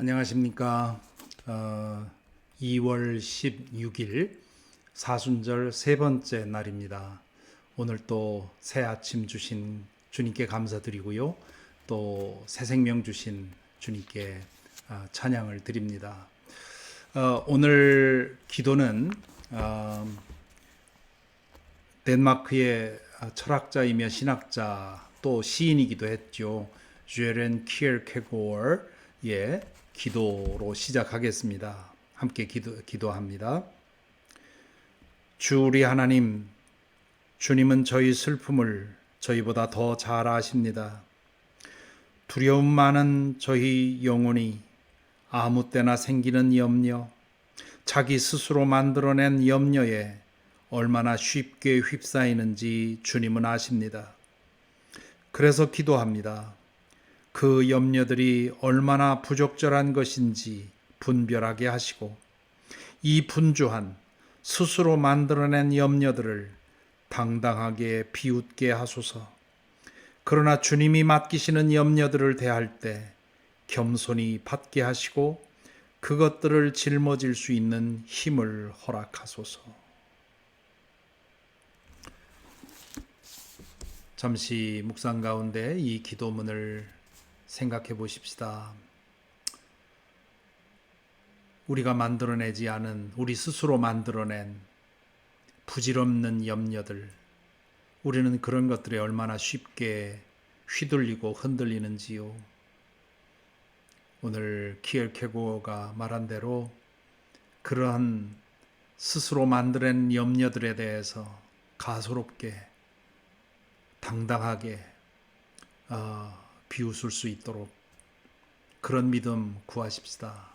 안녕하십니까. 2월 16일 사순절 세 번째 날입니다. 오늘 또 새 아침 주신 주님께 감사드리고요. 또 새 생명 주신 주님께 찬양을 드립니다. 오늘 기도는 덴마크의 철학자이며 신학자 또 시인이기도 했죠. 죄렌 키르케고어의 기도로 시작하겠습니다. 함께 기도합니다. 주 우리 하나님, 주님은 저희 슬픔을 저희보다 더 잘 아십니다. 두려움 많은 저희 영혼이 아무 때나 생기는 염려, 자기 스스로 만들어낸 염려에 얼마나 쉽게 휩싸이는지 주님은 아십니다. 그래서 기도합니다. 그 염려들이 얼마나 부적절한 것인지 분별하게 하시고 이 분주한 스스로 만들어낸 염려들을 당당하게 비웃게 하소서. 그러나 주님이 맡기시는 염려들을 대할 때 겸손히 받게 하시고 그것들을 짊어질 수 있는 힘을 허락하소서. 잠시 묵상 가운데 이 기도문을 생각해 보십시다. 우리가 만들어내지 않은, 우리 스스로 만들어낸 부질없는 염려들, 우리는 그런 것들에 얼마나 쉽게 휘둘리고 흔들리는지요. 오늘 키르케고어가 말한 대로 그러한 스스로 만들어낸 염려들에 대해서 가소롭게 당당하게 비웃을 수 있도록 그런 믿음 구하십시다.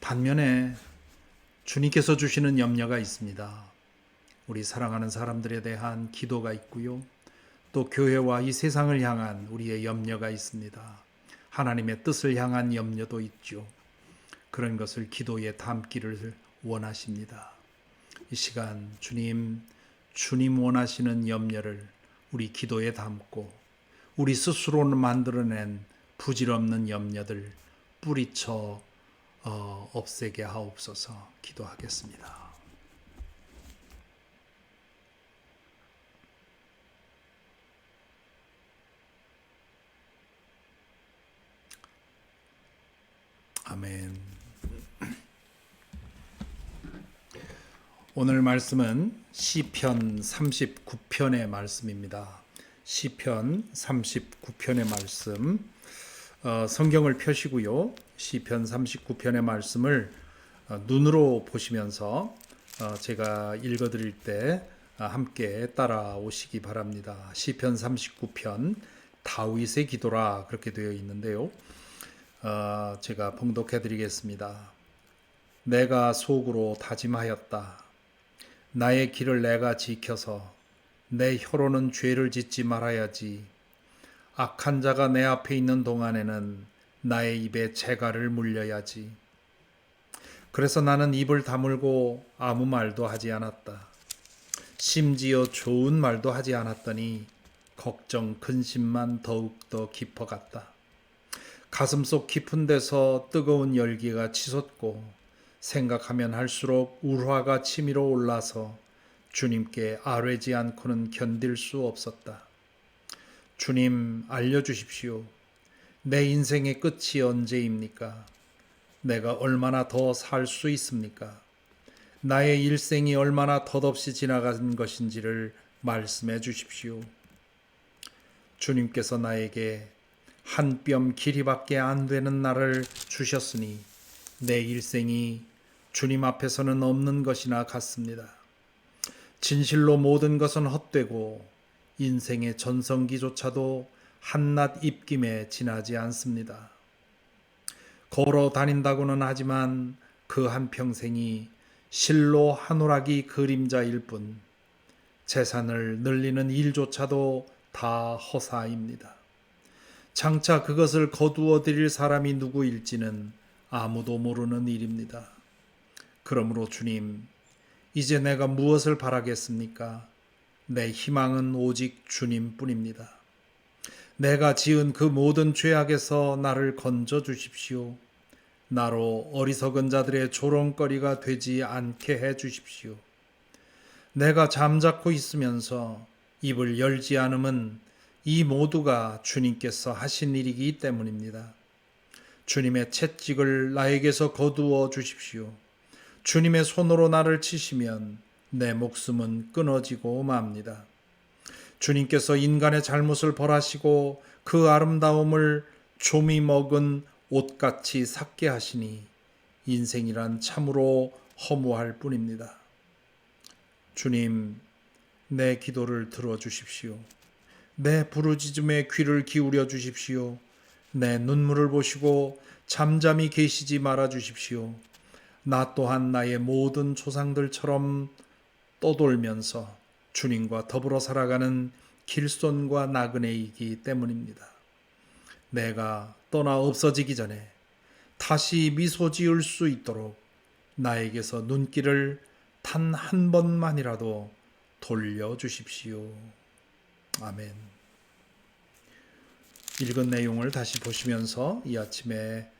반면에 주님께서 주시는 염려가 있습니다. 우리 사랑하는 사람들에 대한 기도가 있고요. 또 교회와 이 세상을 향한 우리의 염려가 있습니다. 하나님의 뜻을 향한 염려도 있죠. 그런 것을 기도에 담기를 원하십니다. 이 시간 주님 원하시는 염려를 우리 기도에 담고 우리 스스로는 만들어낸 부질없는 염려들 뿌리쳐 없애게 하옵소서. 기도하겠습니다. 아멘. 오늘 말씀은 시편 39편의 말씀입니다. 시편 39편의 말씀, 성경을 펴시고요. 시편 39편의 말씀을 눈으로 보시면서 제가 읽어드릴 때 함께 따라오시기 바랍니다. 시편 39편 다윗의 기도라 그렇게 되어 있는데요. 제가 봉독해 드리겠습니다. 내가 속으로 다짐하였다. 나의 길을 내가 지켜서 내 혀로는 죄를 짓지 말아야지. 악한 자가 내 앞에 있는 동안에는 나의 입에 재갈을 물려야지. 그래서 나는 입을 다물고 아무 말도 하지 않았다. 심지어 좋은 말도 하지 않았더니 걱정 근심만 더욱더 깊어갔다. 가슴속 깊은 데서 뜨거운 열기가 치솟고 생각하면 할수록 울화가 치밀어 올라서 주님께 아뢰지 않고는 견딜 수 없었다. 주님, 알려주십시오. 내 인생의 끝이 언제입니까? 내가 얼마나 더 살 수 있습니까? 나의 일생이 얼마나 덧없이 지나간 것인지를 말씀해 주십시오. 주님께서 나에게 한 뼘 길이밖에 안 되는 날을 주셨으니 내 일생이 주님 앞에서는 없는 것이나 같습니다. 진실로 모든 것은 헛되고 인생의 전성기조차도 한낱 입김에 지나지 않습니다. 걸어 다닌다고는 하지만 그 한평생이 실로 한오라기 그림자일 뿐 재산을 늘리는 일조차도 다 허사입니다. 장차 그것을 거두어 드릴 사람이 누구일지는 아무도 모르는 일입니다. 그러므로 주님, 이제 내가 무엇을 바라겠습니까? 내 희망은 오직 주님뿐입니다. 내가 지은 그 모든 죄악에서 나를 건져 주십시오. 나로 어리석은 자들의 조롱거리가 되지 않게 해 주십시오. 내가 잠자코 있으면서 입을 열지 않음은 이 모두가 주님께서 하신 일이기 때문입니다. 주님의 채찍을 나에게서 거두어 주십시오. 주님의 손으로 나를 치시면 내 목숨은 끊어지고 맙니다. 주님께서 인간의 잘못을 벌하시고 그 아름다움을 좀이 먹은 옷같이 삭게 하시니 인생이란 참으로 허무할 뿐입니다. 주님, 내 기도를 들어주십시오. 내 부르짖음에 귀를 기울여 주십시오. 내 눈물을 보시고 잠잠히 계시지 말아 주십시오. 나 또한 나의 모든 조상들처럼 떠돌면서 주님과 더불어 살아가는 길손과 나그네이기 때문입니다. 내가 떠나 없어지기 전에 다시 미소 지을 수 있도록 나에게서 눈길을 단 한 번만이라도 돌려주십시오. 아멘. 읽은 내용을 다시 보시면서 이 아침에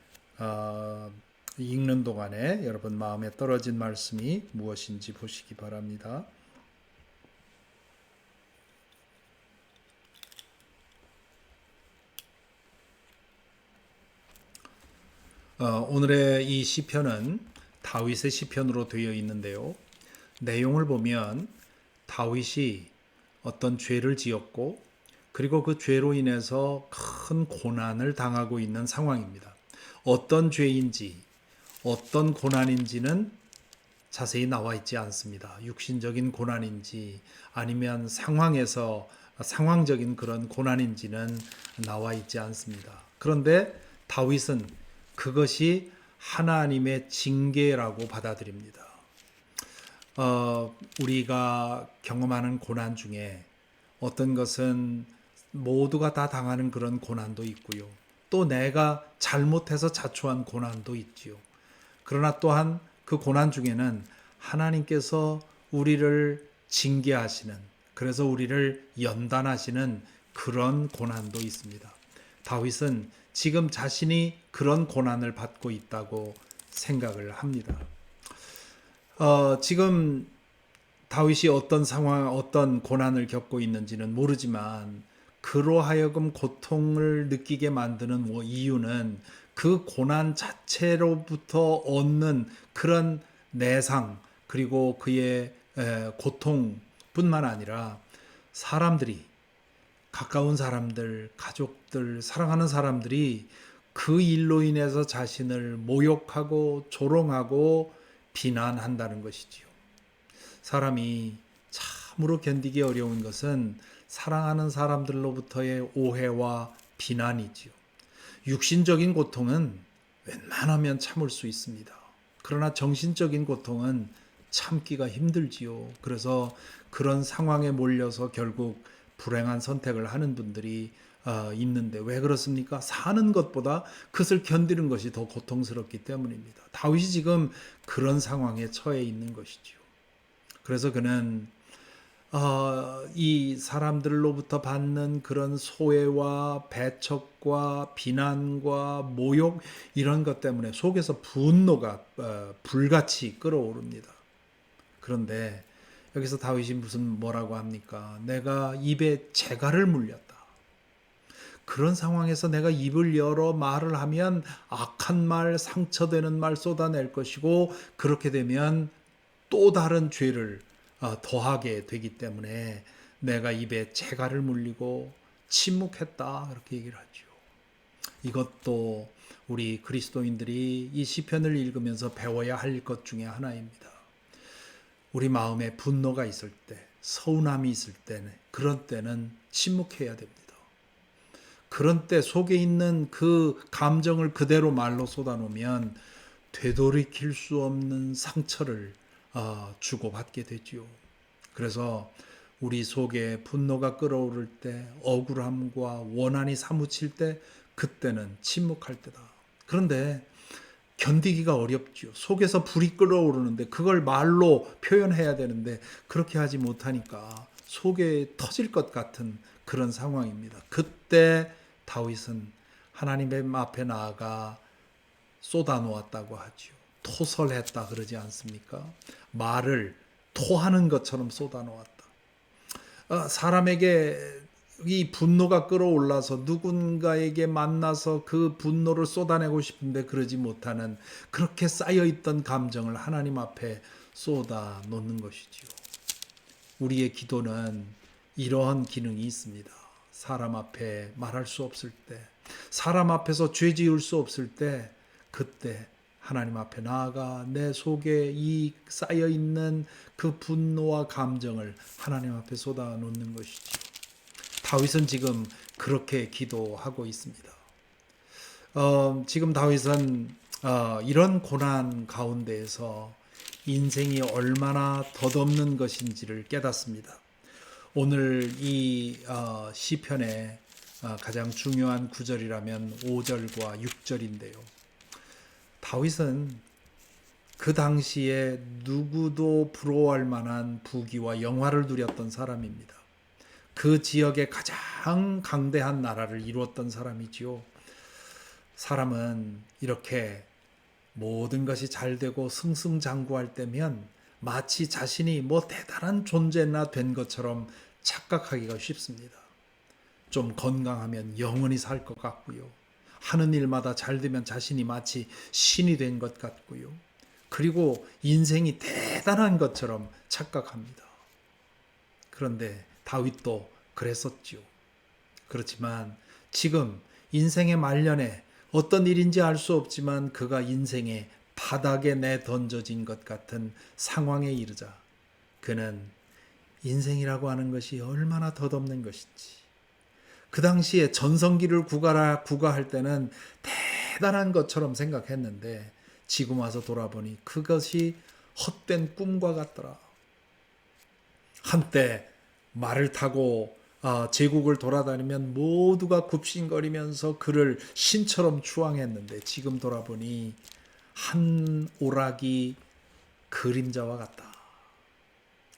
읽는 동안에 여러분 마음에 떨어진 말씀이 무엇인지 보시기 바랍니다. 오늘의 이 시편은 다윗의 시편으로 되어 있는데요. 내용을 보면 다윗이 어떤 죄를 지었고 그리고 그 죄로 인해서 큰 고난을 당하고 있는 상황입니다. 어떤 죄인지 어떤 고난인지는 자세히 나와 있지 않습니다. 육신적인 고난인지 아니면 상황적인 그런 고난인지는 나와 있지 않습니다. 그런데 다윗은 그것이 하나님의 징계라고 받아들입니다. 우리가 경험하는 고난 중에 어떤 것은 모두가 다 당하는 그런 고난도 있고요. 또 내가 잘못해서 자초한 고난도 있지요. 그러나 또한 그 고난 중에는 하나님께서 우리를 징계하시는, 그래서 우리를 연단하시는 그런 고난도 있습니다. 다윗은 지금 자신이 그런 고난을 받고 있다고 생각을 합니다. 지금 다윗이 어떤 상황, 어떤 고난을 겪고 있는지는 모르지만 그로 하여금 고통을 느끼게 만드는 이유는 그 고난 자체로부터 얻는 그런 내상 그리고 그의 고통뿐만 아니라 사람들이, 가까운 사람들, 가족들, 사랑하는 사람들이 그 일로 인해서 자신을 모욕하고 조롱하고 비난한다는 것이지요. 사람이 참으로 견디기 어려운 것은 사랑하는 사람들로부터의 오해와 비난이지요. 육신적인 고통은 웬만하면 참을 수 있습니다. 그러나 정신적인 고통은 참기가 힘들지요. 그래서 그런 상황에 몰려서 결국 불행한 선택을 하는 분들이 있는데 왜 그렇습니까? 사는 것보다 그것을 견디는 것이 더 고통스럽기 때문입니다. 다윗이 지금 그런 상황에 처해 있는 것이지요. 그래서 그는 이 사람들로부터 받는 그런 소외와 배척과 비난과 모욕 이런 것 때문에 속에서 분노가 불같이 끓어오릅니다. 그런데 여기서 다윗이 뭐라고 합니까? 내가 입에 재갈을 물렸다. 그런 상황에서 내가 입을 열어 말을 하면 악한 말, 상처되는 말 쏟아낼 것이고 그렇게 되면 또 다른 죄를 더하게 되기 때문에 내가 입에 재갈을 물리고 침묵했다 그렇게 얘기를 하죠. 이것도 우리 그리스도인들이 이 시편을 읽으면서 배워야 할 것 중에 하나입니다. 우리 마음에 분노가 있을 때, 서운함이 있을 때는 그런 때는 침묵해야 됩니다. 그런 때 속에 있는 그 감정을 그대로 말로 쏟아놓으면 되돌이킬 수 없는 상처를 주고받게 되지요. 그래서 우리 속에 분노가 끓어오를 때, 억울함과 원한이 사무칠 때, 그때는 침묵할 때다. 그런데 견디기가 어렵지요. 속에서 불이 끓어오르는데 그걸 말로 표현해야 되는데 그렇게 하지 못하니까 속에 터질 것 같은 그런 상황입니다. 그때 다윗은 하나님 앞에 나아가 쏟아놓았다고 하지요. 토설했다 그러지 않습니까? 말을 토하는 것처럼 쏟아놓았다. 사람에게 이 분노가 끌어올라서 누군가에게 만나서 그 분노를 쏟아내고 싶은데 그러지 못하는 그렇게 쌓여있던 감정을 하나님 앞에 쏟아 놓는 것이지요. 우리의 기도는 이러한 기능이 있습니다. 사람 앞에 말할 수 없을 때, 사람 앞에서 죄 지을 수 없을 때, 그때 하나님 앞에 나아가 내 속에 이 쌓여있는 그 분노와 감정을 하나님 앞에 쏟아 놓는 것이지요. 다윗은 지금 그렇게 기도하고 있습니다. 지금 다윗은 이런 고난 가운데에서 인생이 얼마나 덧없는 것인지를 깨닫습니다. 오늘 이 시편의 가장 중요한 구절이라면 5절과 6절인데요. 다윗은 그 당시에 누구도 부러워할 만한 부귀와 영화를 누렸던 사람입니다. 그 지역의 가장 강대한 나라를 이루었던 사람이지요. 사람은 이렇게 모든 것이 잘 되고 승승장구할 때면 마치 자신이 뭐 대단한 존재나 된 것처럼 착각하기가 쉽습니다. 좀 건강하면 영원히 살 것 같고요. 하는 일마다 잘 되면 자신이 마치 신이 된 것 같고요. 그리고 인생이 대단한 것처럼 착각합니다. 그런데 다윗도 그랬었죠. 그렇지만 지금 인생의 말년에 어떤 일인지 알 수 없지만 그가 인생의 바닥에 내던져진 것 같은 상황에 이르자 그는 인생이라고 하는 것이 얼마나 덧없는 것인지, 그 당시에 전성기를 구가할 때는 대단한 것처럼 생각했는데 지금 와서 돌아보니 그것이 헛된 꿈과 같더라. 한때 말을 타고 제국을 돌아다니면 모두가 굽신거리면서 그를 신처럼 추앙했는데 지금 돌아보니 한 오락이 그림자와 같다.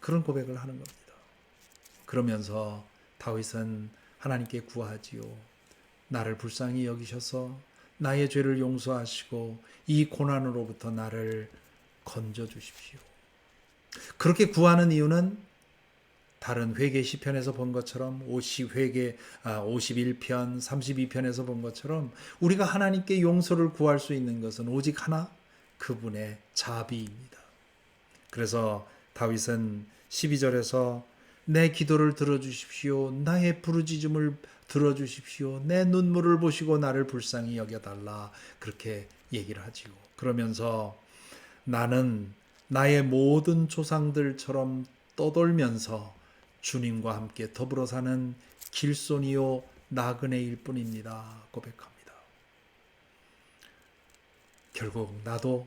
그런 고백을 하는 겁니다. 그러면서 다윗은 하나님께 구하지요. 나를 불쌍히 여기셔서 나의 죄를 용서하시고 이 고난으로부터 나를 건져 주십시오. 그렇게 구하는 이유는 다른 회개 시편에서 본 것처럼 51편, 32편에서 본 것처럼 우리가 하나님께 용서를 구할 수 있는 것은 오직 하나, 그분의 자비입니다. 그래서 다윗은 12절에서 내 기도를 들어주십시오. 나의 부르짖음을 들어주십시오. 내 눈물을 보시고 나를 불쌍히 여겨달라. 그렇게 얘기를 하지요. 그러면서 나는 나의 모든 조상들처럼 떠돌면서 주님과 함께 더불어 사는 길손이요 나그네일 뿐입니다. 고백합니다. 결국 나도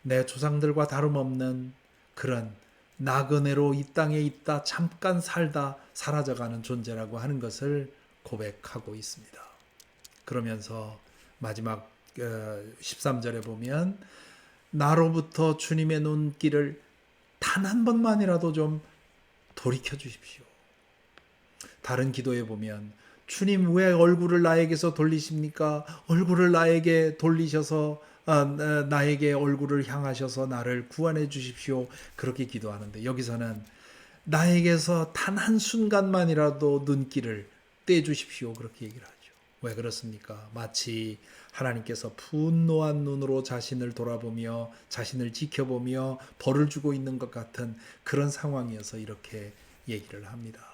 내 조상들과 다름없는 그런 나그네로 이 땅에 있다 잠깐 살다 사라져가는 존재라고 하는 것을 고백하고 있습니다. 그러면서 마지막 13절에 보면 나로부터 주님의 눈길을 단 한 번만이라도 좀 돌이켜 주십시오. 다른 기도에 보면 주님 왜 얼굴을 나에게서 돌리십니까? 얼굴을 나에게 돌리셔서 나에게 얼굴을 향하셔서 나를 구원해 주십시오. 그렇게 기도하는데 여기서는 나에게서 단 한순간만이라도 눈길을 떼 주십시오. 그렇게 얘기를 하죠. 왜 그렇습니까? 마치 하나님께서 분노한 눈으로 자신을 돌아보며 자신을 지켜보며 벌을 주고 있는 것 같은 그런 상황이어서 이렇게 얘기를 합니다.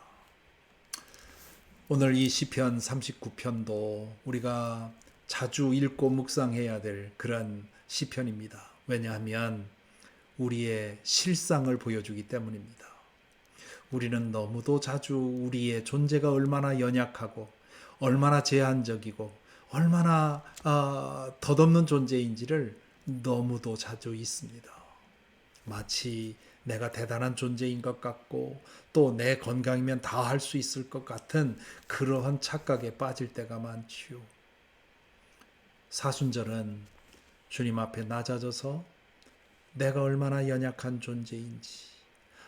오늘 이 시편 39편도 우리가 자주 읽고 묵상해야 될 그런 시편입니다. 왜냐하면 우리의 실상을 보여주기 때문입니다. 우리는 너무도 자주 우리의 존재가 얼마나 연약하고 얼마나 제한적이고 얼마나 덧없는 존재인지를 너무도 자주 잊습니다. 마치 내가 대단한 존재인 것 같고 또 내 건강이면 다 할 수 있을 것 같은 그러한 착각에 빠질 때가 많지요. 사순절은 주님 앞에 낮아져서 내가 얼마나 연약한 존재인지,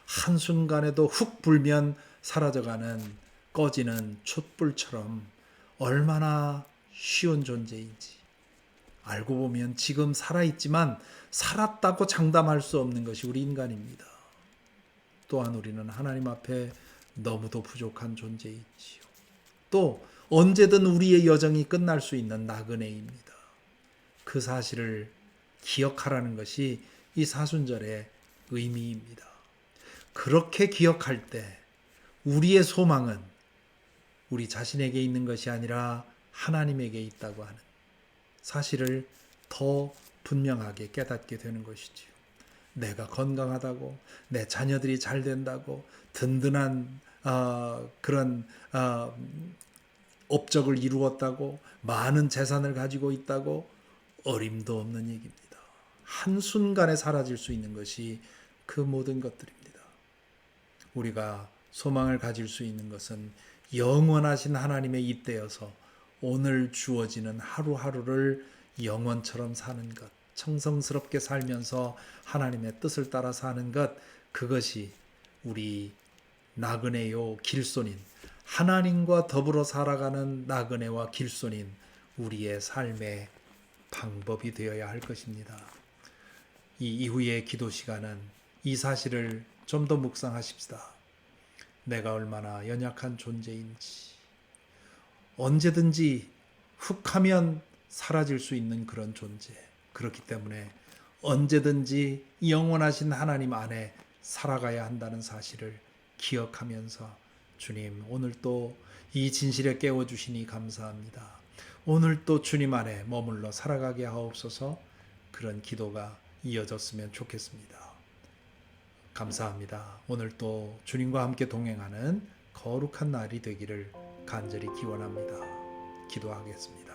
한순간에도 훅 불면 사라져가는 꺼지는 촛불처럼 얼마나 쉬운 존재인지 알고 보면 지금 살아있지만 살았다고 장담할 수 없는 것이 우리 인간입니다. 또한 우리는 하나님 앞에 너무도 부족한 존재이지요. 또 언제든 우리의 여정이 끝날 수 있는 나그네입니다. 그 사실을 기억하라는 것이 이 사순절의 의미입니다. 그렇게 기억할 때 우리의 소망은 우리 자신에게 있는 것이 아니라 하나님에게 있다고 하는 사실을 더 분명하게 깨닫게 되는 것이지요. 내가 건강하다고, 내 자녀들이 잘 된다고, 든든한 그런 업적을 이루었다고, 많은 재산을 가지고 있다고 어림도 없는 얘기입니다. 한순간에 사라질 수 있는 것이 그 모든 것들입니다. 우리가 소망을 가질 수 있는 것은 영원하신 하나님의 입대여서 오늘 주어지는 하루하루를 영원처럼 사는 것, 청성스럽게 살면서 하나님의 뜻을 따라 사는 것, 그것이 우리 나그네요 길손인 하나님과 더불어 살아가는 나그네와 길손인 우리의 삶의 방법이 되어야 할 것입니다. 이 이후의 기도 시간은 이 사실을 좀 더 묵상하십시다. 내가 얼마나 연약한 존재인지, 언제든지 훅 하면 사라질 수 있는 그런 존재. 그렇기 때문에 언제든지 영원하신 하나님 안에 살아가야 한다는 사실을 기억하면서 주님, 오늘 또 이 진실에 깨워주시니 감사합니다. 오늘 또 주님 안에 머물러 살아가게 하옵소서. 그런 기도가 이어졌으면 좋겠습니다. 감사합니다. 오늘 또 주님과 함께 동행하는 거룩한 날이 되기를 간절히 기원합니다. 기도하겠습니다.